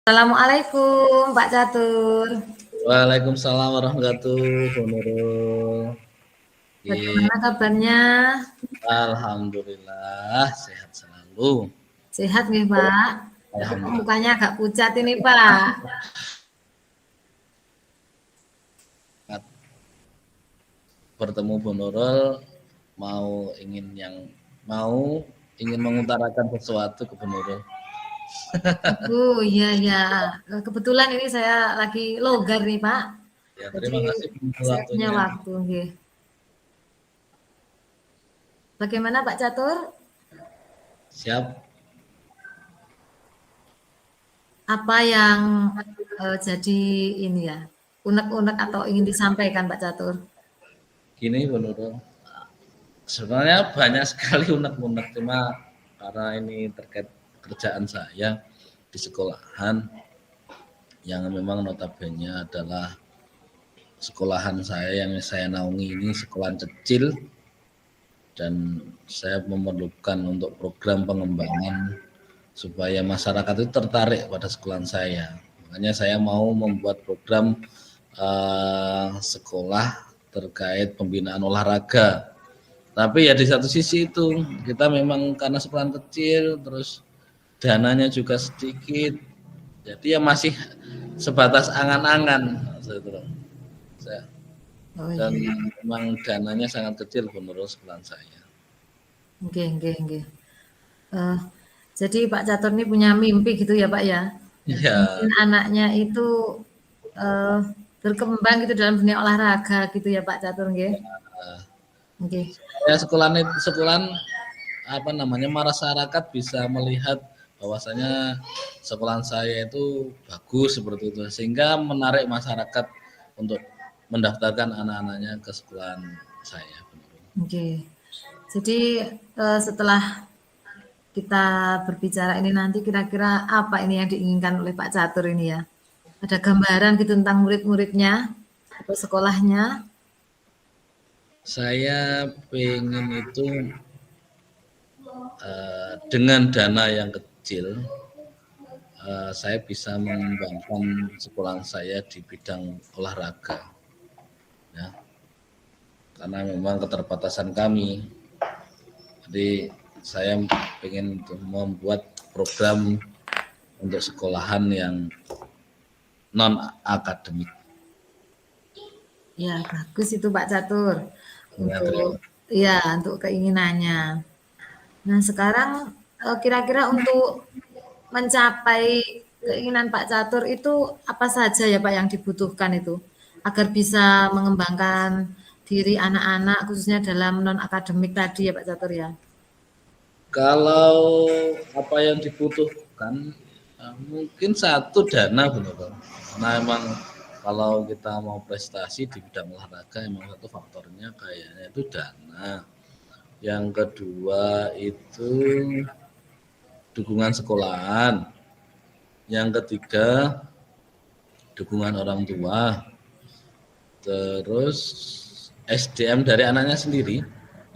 Assalamualaikum Pak Catur. Waalaikumsalam warahmatullahi wabarakatuh. Bagaimana kabarnya? Alhamdulillah sehat selalu. Sehat nih Pak. Kok mukanya agak pucat ini Pak. Bertemu Bu Nurul ingin mengutarakan sesuatu ke Bu Nurul. Iya ya. Kebetulan ini saya lagi longgar nih Pak. Ya, terima kasih saya punya waktunya. waktu. Okay. Bagaimana Pak Catur? Siap. Apa yang jadi ini ya, unek-unek atau ingin disampaikan Pak Catur? Gini Bu Nurul, sebenarnya banyak sekali unek-unek, cuma karena ini terkait kerjaan saya di sekolahan yang memang notabene adalah sekolahan saya yang saya naungi ini sekolahan kecil, dan saya memerlukan untuk program pengembangan supaya masyarakat itu tertarik pada sekolahan saya. Makanya saya mau membuat program sekolah terkait pembinaan olahraga. Tapi ya di satu sisi itu kita memang karena sekolahan kecil, terus dananya juga sedikit, jadi ya masih sebatas angan-angan. Dan memang dananya sangat kecil menurut sekolahan saya. Oke. Jadi Pak Catur ini punya mimpi gitu ya Pak ya? Ya. Mungkin anaknya itu berkembang gitu dalam dunia olahraga gitu ya Pak Catur nggih? Oke. Ya sekolahan masyarakat bisa melihat bahwasanya sekolahan saya itu bagus seperti itu, sehingga menarik masyarakat untuk mendaftarkan anak-anaknya ke sekolahan saya. Oke. Jadi setelah kita berbicara ini nanti kira-kira apa ini yang diinginkan oleh Pak Catur ini ya? Ada gambaran gitu tentang murid-muridnya atau sekolahnya? Saya pengen itu dengan dana yang kecil saya bisa mengembangkan sekolah saya di bidang olahraga, ya, karena memang keterbatasan kami. Jadi saya ingin membuat program untuk sekolahan yang non akademik. Ya bagus itu Pak Catur untuk keinginannya. Nah sekarang kira-kira untuk mencapai keinginan Pak Catur itu apa saja ya Pak yang dibutuhkan itu agar bisa mengembangkan diri anak-anak khususnya dalam non akademik tadi ya Pak Catur ya? Kalau apa yang dibutuhkan mungkin satu dana benar. Karena emang kalau kita mau prestasi di bidang olahraga emang satu faktornya kayaknya itu dana. Yang kedua itu dukungan sekolahan. Yang ketiga dukungan orang tua. Terus SDM dari anaknya sendiri.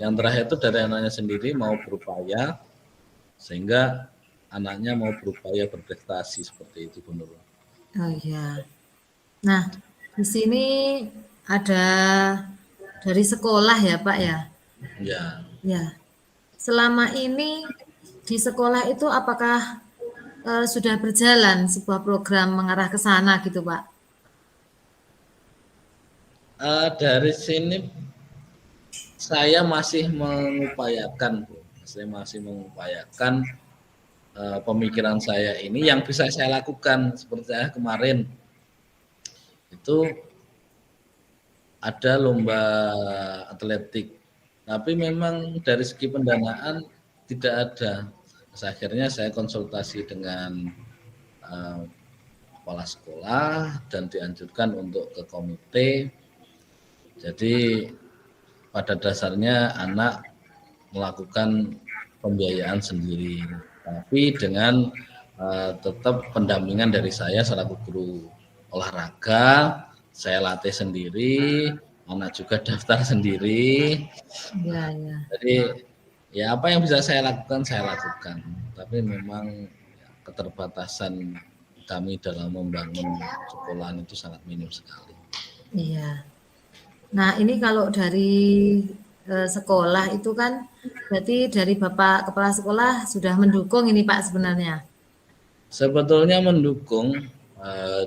Yang terakhir itu dari anaknya sendiri mau berupaya sehingga anaknya mau berupaya berprestasi seperti itu Bu Nurul. Oh iya. Nah, di sini ada dari sekolah ya Pak ya? Ya. Ya. Selama ini di sekolah itu apakah sudah berjalan sebuah program mengarah ke sana gitu Pak? Dari sini saya masih mengupayakan, Bu. Saya masih mengupayakan pemikiran saya ini yang bisa saya lakukan. Seperti saya kemarin itu ada lomba atletik, tapi memang dari segi pendanaan tidak ada. Akhirnya saya konsultasi dengan kepala sekolah dan dianjurkan untuk ke komite. Jadi pada dasarnya anak melakukan pembiayaan sendiri, tapi dengan tetap pendampingan dari saya selaku guru olahraga. Saya latih sendiri, anak juga daftar sendiri. Ya. Jadi ya apa yang bisa saya lakukan, tapi memang keterbatasan kami dalam membangun sekolahan itu sangat minim sekali. Iya. Nah, ini kalau dari sekolah itu kan berarti dari Bapak Kepala Sekolah sudah mendukung ini Pak sebenarnya. Sebetulnya mendukung, eh,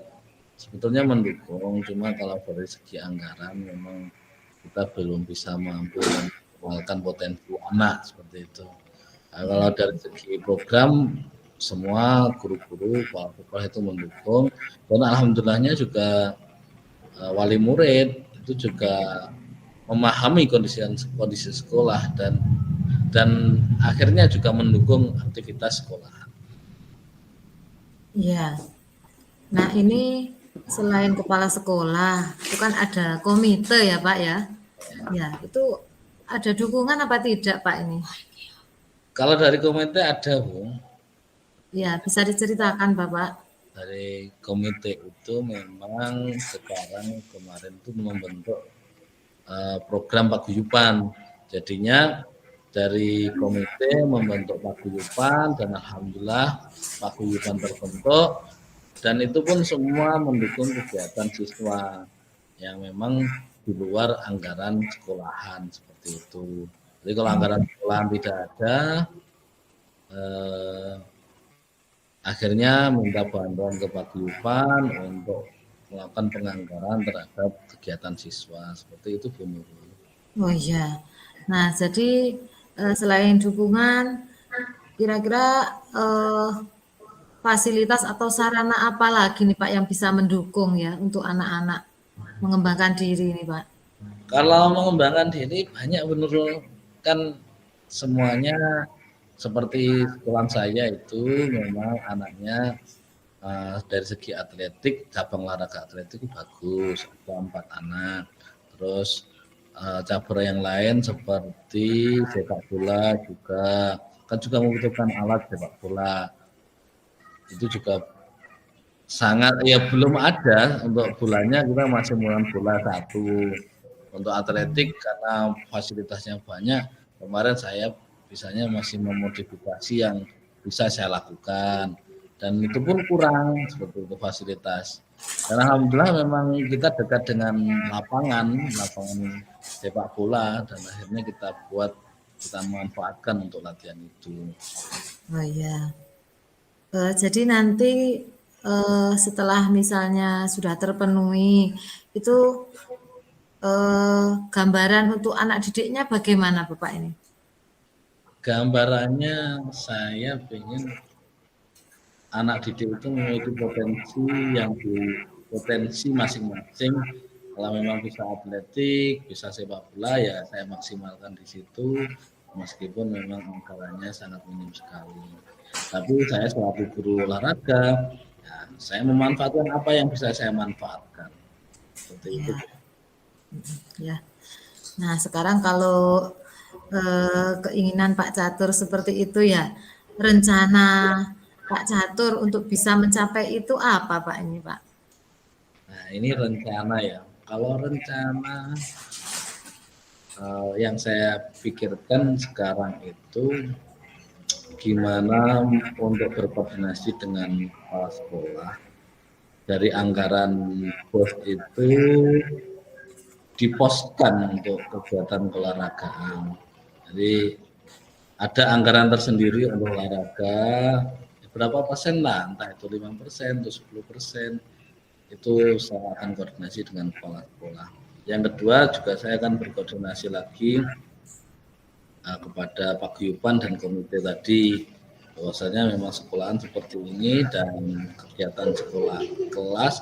cuma kalau dari segi anggaran memang kita belum bisa mampu mengoptimalkan potensi anak seperti itu. Nah, kalau dari segi program semua guru-guru, kepala sekolah itu mendukung, dan alhamdulillahnya juga wali murid itu juga memahami kondisi sekolah dan akhirnya juga mendukung aktivitas sekolah. Iya. Nah, ini selain kepala sekolah, itu kan ada komite ya, Pak ya. Ya, itu ada dukungan apa tidak, Pak ini? Kalau dari komite ada, Bu. Ya, bisa diceritakan, Bapak. Dari komite itu memang sekarang kemarin itu membentuk program paguyuban. Jadinya dari komite membentuk paguyuban dan alhamdulillah paguyuban terbentuk dan itu pun semua mendukung kegiatan siswa yang memang di luar anggaran sekolahan seperti itu. Jadi kalau anggaran sekolahan tidak ada, akhirnya minta bantuan ke paguyuban untuk melakukan penganggaran terhadap kegiatan siswa seperti itu, Bu Nurul. Oh iya. Nah, jadi selain dukungan, kira-kira fasilitas atau sarana apa lagi nih Pak yang bisa mendukung ya untuk anak-anak mengembangkan diri nih Pak? Kalau mengembangkan diri banyak Bu Nurul, kan semuanya seperti sekolah saya itu memang anaknya dari segi atletik, cabang olahraga atletik bagus, ada 4 anak. Terus cabur yang lain seperti sepak bola juga kan juga membutuhkan alat sepak bola. Itu juga sangat ya belum ada untuk bolanya kita masih menggunakan bola satu. Untuk atletik karena fasilitasnya banyak, kemarin saya misalnya masih memodifikasi yang bisa saya lakukan dan itu pun kurang seperti itu fasilitas. Dan alhamdulillah memang kita dekat dengan lapangan sepak bola dan akhirnya kita manfaatkan untuk latihan itu. Oh iya. Jadi nanti setelah misalnya sudah terpenuhi itu gambaran untuk anak didiknya bagaimana Bapak ini? Gambarannya saya ingin anak didik itu memiliki potensi masing-masing. Kalau memang bisa atletik, bisa sepak bola ya saya maksimalkan di situ meskipun memang anggarannya sangat minim sekali. Tapi saya selaku guru olahraga, ya, saya memanfaatkan apa yang bisa saya manfaatkan. Seperti itu. Ya, ya. Nah, sekarang kalau keinginan Pak Catur seperti itu ya, rencana Pak Catur untuk bisa mencapai itu apa Pak ini Pak? Nah, ini rencana ya. Kalau rencana yang saya pikirkan sekarang itu gimana untuk berkoordinasi dengan kepala sekolah dari anggaran BOS itu diposkan untuk kegiatan keolahragaan. Jadi ada anggaran tersendiri untuk olahraga, berapa persen lah, entah itu 5%, atau 10%, itu saya akan koordinasi dengan kepala sekolah. Yang kedua juga saya akan berkoordinasi lagi kepada paguyuban dan komite tadi bahwasanya memang sekolahan seperti ini dan kegiatan sekolah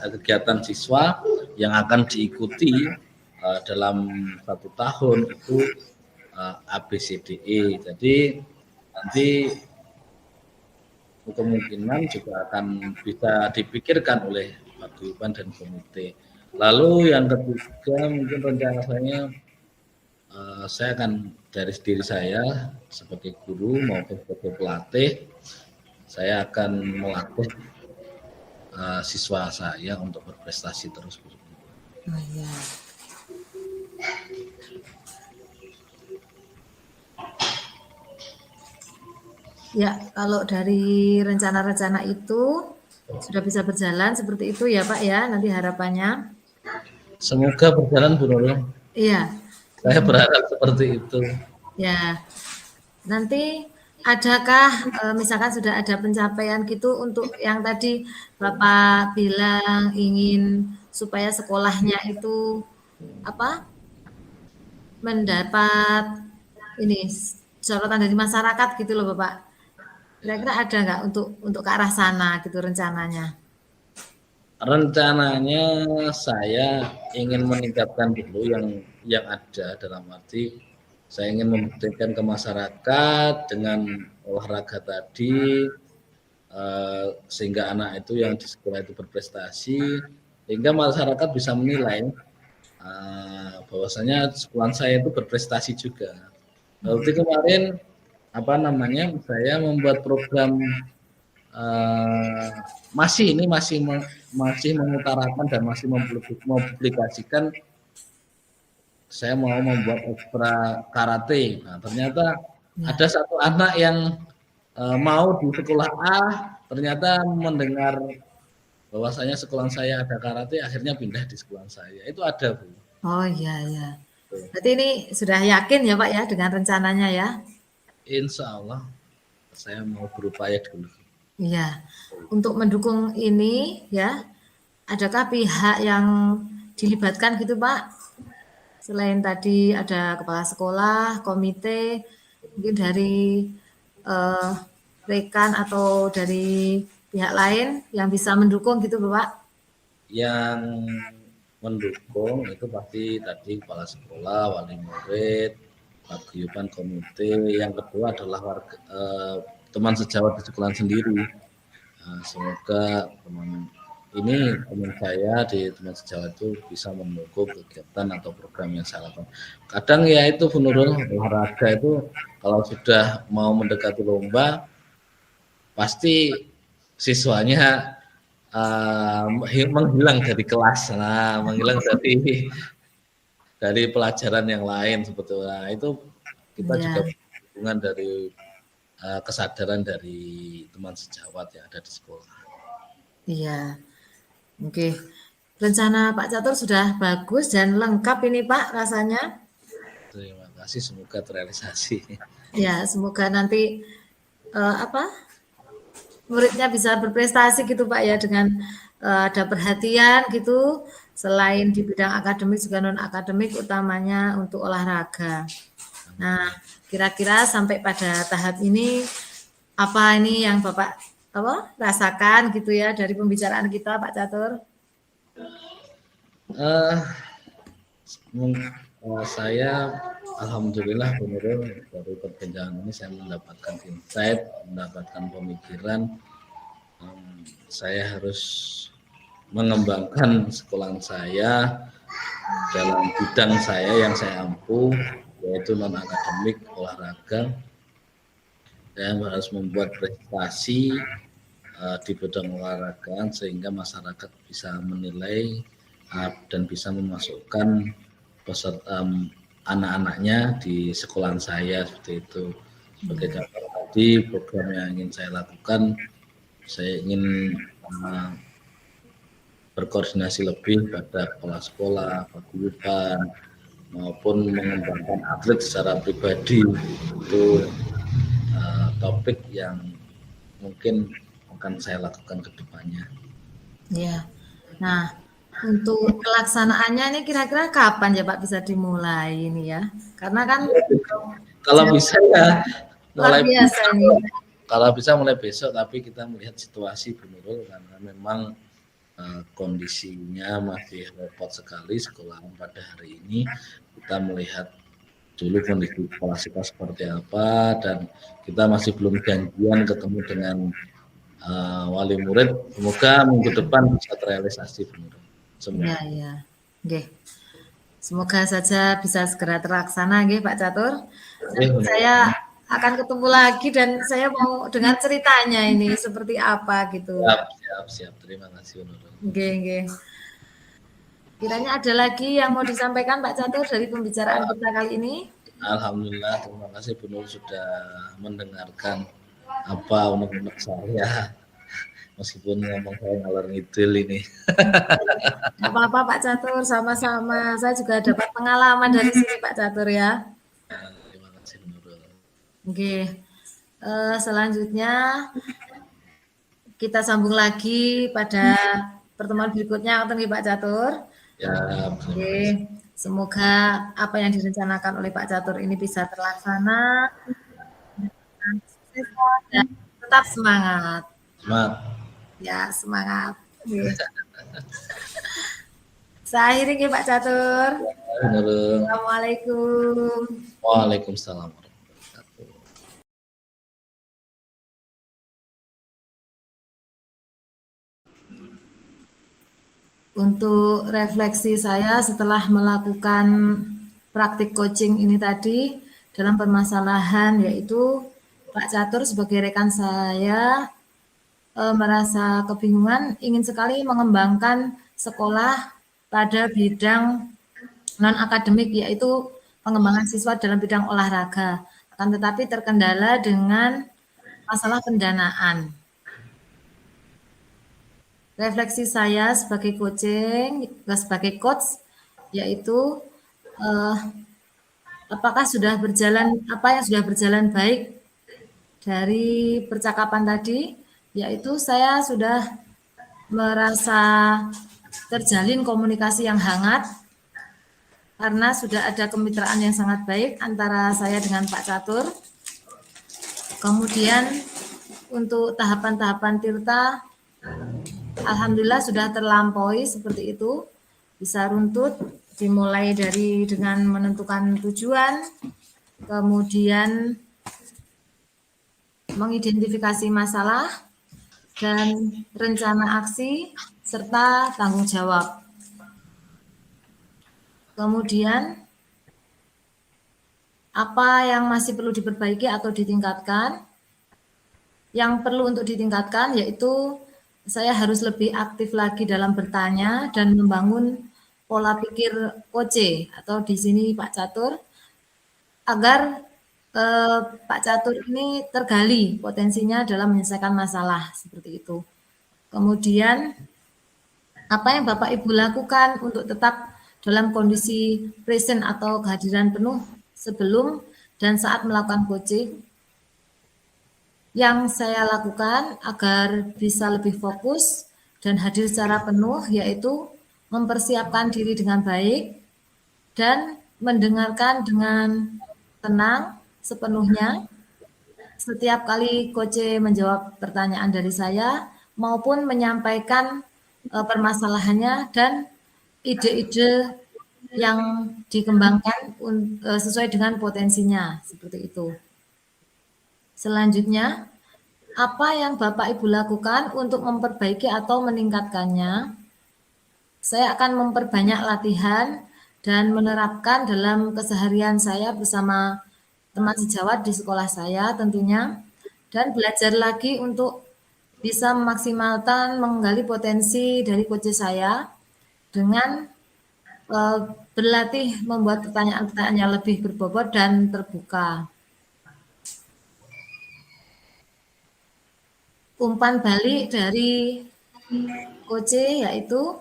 kegiatan siswa yang akan diikuti dalam 1 tahun itu ABCDE. Jadi nanti kemungkinan juga akan bisa dipikirkan oleh paguyuban dan komite. Lalu yang ketiga mungkin rencana saya akan dari diri saya sebagai guru maupun sebagai pelatih, saya akan melatih siswa saya untuk berprestasi terus. Oh ya. Ya, kalau dari rencana-rencana itu sudah bisa berjalan seperti itu ya Pak ya, nanti harapannya. Semoga berjalan Bu Nurul. Iya, Saya berharap seperti itu. ya. Nanti adakah misalkan sudah ada pencapaian gitu untuk yang tadi Bapak bilang ingin supaya sekolahnya itu apa mendapat ini sorotan dari masyarakat gitu loh Bapak. Kira-kira ada nggak untuk ke arah sana gitu rencananya? Rencananya saya ingin meningkatkan dulu yang ada, dalam arti saya ingin membuktikan ke masyarakat dengan olahraga tadi, sehingga anak itu yang di sekolah itu berprestasi, sehingga masyarakat bisa menilai bahwasanya sekolah saya itu berprestasi juga. Berarti kemarin saya membuat program, masih mengutarakan dan masih mempublikasikan saya mau membuat ekstra karate. Nah, ternyata Ya. ada satu anak yang mau di sekolah A, ternyata mendengar bahwasanya sekolah saya ada karate, akhirnya pindah di sekolah saya. Itu ada, Bu. Oh iya ya. Berarti ini sudah yakin ya Pak ya dengan rencananya ya? Insya Allah saya mau berupaya dulu. Iya. Untuk mendukung ini ya, adakah pihak yang dilibatkan gitu Pak? Selain tadi ada kepala sekolah, komite, mungkin dari eh, rekan atau dari pihak lain yang bisa mendukung gitu Bapak? Yang mendukung itu pasti tadi kepala sekolah, wali murid, paguyuban komite. Yang kedua adalah teman sejawat di sekolah sendiri. Semoga teman saya di teman sejawat itu bisa mendukung kegiatan atau program yang saya lakukan. Kadang ya itu menurut olahraga itu kalau sudah mau mendekati lomba pasti siswanya menghilang dari kelas, menghilang dari pelajaran yang lain sebetulnya. Itu kita juga Ya, hubungan dari kesadaran dari teman sejawat yang ada di sekolah. iya. Oke. Rencana Pak Catur sudah bagus dan lengkap ini Pak rasanya. Terima kasih, semoga terrealisasi. Ya, semoga nanti apa muridnya bisa berprestasi gitu Pak ya dengan ada perhatian gitu selain di bidang akademik juga non akademik utamanya untuk olahraga. Nah, kira-kira sampai pada tahap ini apa ini yang Bapak apa rasakan gitu ya dari pembicaraan kita Pak Catur? Uh, saya alhamdulillah benar dari perbincangan ini saya mendapatkan insight, mendapatkan pemikiran. Saya harus mengembangkan sekolah saya dalam bidang saya yang saya ampuh, yaitu non akademik olahraga. Saya harus membuat prestasi di bidang olahraga sehingga masyarakat bisa menilai dan bisa memasukkan peserta anak-anaknya di sekolah saya seperti itu. Sebagai contoh tadi program yang ingin saya lakukan, saya ingin berkoordinasi lebih pada kepala sekolah, paguyuban, maupun mengembangkan atlet secara pribadi. Itu topik yang mungkin akan saya lakukan ke depannya. Ya. Nah, untuk pelaksanaannya ini kira-kira kapan ya Pak bisa dimulai ini ya? Karena kan Kalau bisa ya luar mulai biasa ini. kalau bisa mulai besok, tapi kita melihat situasi Bu Nurul karena memang kondisinya masih repot sekali sekolah pada hari ini. Kita melihat dulu kondisi sekolah kita seperti apa dan kita masih belum janjian ketemu dengan wali murid. Semoga minggu depan bisa terrealisasi Bu Nurul. Iya, iya. Oke. Semoga saja bisa segera terlaksana nggih Pak Catur. Nanti saya akan ketemu lagi dan saya mau dengar ceritanya ini seperti apa gitu. Siap. Terima kasih Bu Nurul. Nggih, nggih. Kiranya ada lagi yang mau disampaikan Pak Catur dari pembicaraan kita kali ini? Alhamdulillah, terima kasih Bu Nurul sudah mendengarkan apa unek-unek saya. meskipun ngomong saya ngalor ngidul ini. Nggak apa-apa Pak Catur, sama-sama. Saya juga dapat pengalaman dari sini Pak Catur ya. Terima kasih Nurul. Oke, selanjutnya kita sambung lagi pada pertemuan berikutnya, ngoten Pak Catur. Ya, terima Oke, kasih. semoga apa yang direncanakan oleh Pak Catur ini bisa terlaksana dengan sukses dan tetap semangat. Semangat. Ya, semangat. Oke. Saya akhiri nggih, Pak Catur. Nurul. Assalamualaikum. Waalaikumsalam warahmatullahi wabarakatuh. Untuk refleksi saya setelah melakukan praktik coaching ini tadi dalam permasalahan yaitu Pak Catur sebagai rekan saya merasa kebingungan, ingin sekali mengembangkan sekolah pada bidang non-akademik yaitu pengembangan siswa dalam bidang olahraga. Akan tetapi terkendala dengan masalah pendanaan. Refleksi saya sebagai sebagai coach, yaitu apakah sudah berjalan, apa yang sudah berjalan baik dari percakapan tadi, yaitu saya sudah merasa terjalin komunikasi yang hangat, karena sudah ada kemitraan yang sangat baik antara saya dengan Pak Catur. Kemudian untuk tahapan-tahapan tirta, alhamdulillah sudah terlampaui seperti itu, bisa runtut, dimulai dari dengan menentukan tujuan, kemudian mengidentifikasi masalah, dan rencana aksi, serta tanggung jawab. Kemudian, apa yang masih perlu diperbaiki atau ditingkatkan? Yang perlu untuk ditingkatkan yaitu saya harus lebih aktif lagi dalam bertanya dan membangun pola pikir coach atau di sini Pak Catur agar Pak Catur ini tergali potensinya dalam menyelesaikan masalah seperti itu. Kemudian apa yang Bapak Ibu lakukan untuk tetap dalam kondisi present atau kehadiran penuh sebelum dan saat melakukan coaching? Yang saya lakukan agar bisa lebih fokus dan hadir secara penuh yaitu mempersiapkan diri dengan baik dan mendengarkan dengan tenang sepenuhnya setiap kali coach menjawab pertanyaan dari saya maupun menyampaikan permasalahannya dan ide-ide yang dikembangkan sesuai dengan potensinya seperti itu. Selanjutnya, apa yang Bapak Ibu lakukan untuk memperbaiki atau meningkatkannya? Saya akan memperbanyak latihan dan menerapkan dalam keseharian saya bersama teman sejawat di sekolah saya tentunya, dan belajar lagi untuk bisa memaksimalkan menggali potensi dari coach saya dengan berlatih membuat pertanyaan-pertanyaan yang lebih berbobot dan terbuka. Umpan balik dari coach yaitu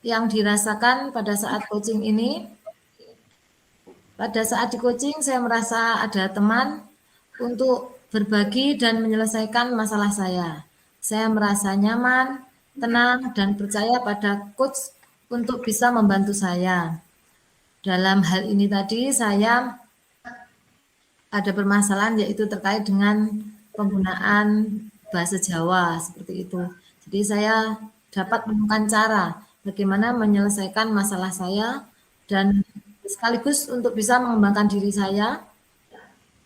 yang dirasakan pada saat coaching ini. Pada saat di coaching saya merasa ada teman untuk berbagi dan menyelesaikan masalah saya. Saya merasa nyaman, tenang, dan percaya pada coach untuk bisa membantu saya. Dalam hal ini tadi saya ada permasalahan yaitu terkait dengan penggunaan bahasa Jawa seperti itu. Jadi saya dapat menemukan cara bagaimana menyelesaikan masalah saya dan sekaligus untuk bisa mengembangkan diri saya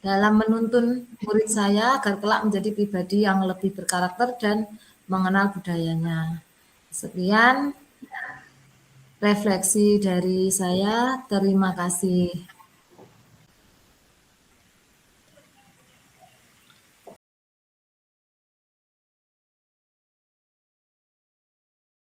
dalam menuntun murid saya agar kelak menjadi pribadi yang lebih berkarakter dan mengenal budayanya. Sekian refleksi dari saya. Terima kasih.